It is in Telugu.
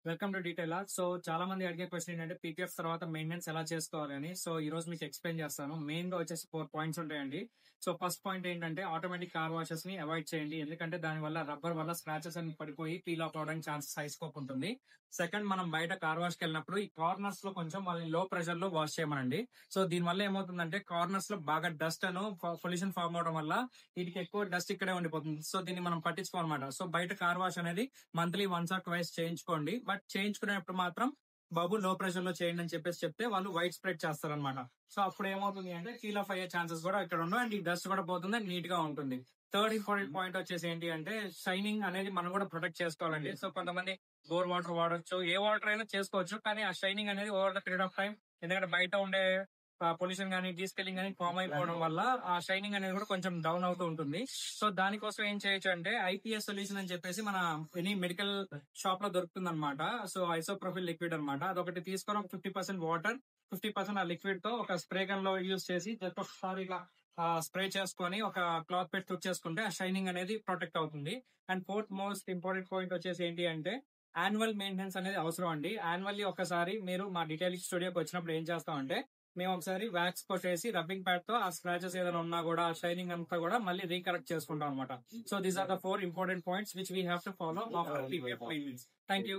Welcome to detail art. So చాలా మంది అడిగే క్వశ్చన్ ఏంటంటే పీపీఎఫ్ తర్వాత మెయింటెనెన్స్ ఎలా చేసుకోవాలని. సో ఈ రోజు మీకు ఎక్స్ప్లెయిన్ చేస్తాను. మెయిన్ గా వచ్చేసి 4 పాయింట్స్ ఉంటాయండి. సో ఫస్ట్ పాయింట్ ఏంటంటే ఆటోమేటిక్ కార్ వాషెస్ ని అవాయిడ్ చేయండి, ఎందుకంటే దాని వల్ల రబ్బర్ వల్ల స్క్రాచెస్ అని పడిపోయి పీల్ ఆఫ్ అవడానికి ఛాన్సెస్ హై స్కోప్ ఉంటుంది. సెకండ్, మనం బయట కార్ వాష్ కి వెళ్ళినప్పుడు ఈ కార్నర్స్ లో కొంచెం వాళ్ళని లో ప్రెషర్ లో వాష్ చేయమనండి. సో దీని వల్ల ఏమవుతుందంటే కార్నర్స్ లో బాగా డస్ట్ అను పొల్యూషన్ ఫార్మ్ అవడం వల్ల వీటికి ఎక్కువ డస్ట్ ఇక్కడే ఉండిపోతుంది. సో దీన్ని మనం పట్టించుకోవాలన్నమాట. సో బయట కార్ వాష్ అనేది మంత్లీ వన్స్ ఆర్ ట్వైస్ చేయించుకోండి, బట్ చేయించుకునేటప్పుడు మాత్రం బాబు లో ప్రెషర్ లో చేయండి అని చెప్పేసి చెప్తే వాళ్ళు వైట్ స్ప్రెడ్ చేస్తారనమాట. సో అప్పుడు ఏమవుతుంది అంటే ఫీల్ ఆఫ్ అయ్యే ఛాన్సెస్ కూడా ఇక్కడ ఉండవు, అండ్ ఈ డస్ట్ కూడా పోతుంది, నీట్ గా ఉంటుంది. థర్డ్ ఇంపార్టెంట్ పాయింట్ వచ్చేసి ఏంటి అంటే షైనింగ్ అనేది మనం కూడా ప్రొటెక్ట్ చేసుకోవాలండి. సో కొంతమంది బోర్ వాటర్ వాడొచ్చు, ఏ వాటర్ అయినా చేసుకోవచ్చు, కానీ ఆ షైనింగ్ అనేది over the period of time, ఎందుకంటే బయట ఉండే పొల్యూషన్ కానీ డీస్కెలింగ్ కానీ ఫామ్ అయిపోవడం వల్ల ఆ షైనింగ్ అనేది కూడా కొంచెం డౌన్ అవుతూ ఉంటుంది. సో దానికోసం ఏం చేయొచ్చు అంటే ఐపీఎస్ సొల్యూషన్ అని చెప్పేసి మన ఎనీ మెడికల్ షాప్ లో దొరుకుతుంది అనమాట. సో ఐసోప్రొఫిల్ లిక్విడ్ అనమాట. అదొకటి తీసుకొని ఒక 50% వాటర్, 50% ఆ లిక్విడ్ తో ఒక స్ప్రే గన్ లో యూజ్ చేసి జస్ట్ ఒకసారి ఇలా స్ప్రే చేసుకొని ఒక క్లాత్ పెట్టి తుక్ చేసుకుంటే ఆ షైనింగ్ అనేది ప్రొటెక్ట్ అవుతుంది. And fourth most important point వచ్చేసి ఏంటి అంటే యాన్యువల్ మెయింటెనెన్స్ అనేది అవసరం అండి. యాన్యువల్లీ ఒకసారి మీరు మా డీటెయిలింగ్ స్టూడియోకి వచ్చినప్పుడు ఏం చేస్తామంటే మేము ఒకసారి వ్యాక్స్ కొట్టేసి రబ్బింగ్ ప్యాడ్ తో ఆ స్క్రాచెస్ ఏదైనా ఉన్నా కూడా ఆ షైనింగ్ అంతా కూడా మళ్ళీ రీకరెక్ట్ చేసుకుంటాం అనమాట. So these are the 4 important points which we have to follow after PPF maintenance. Thank you.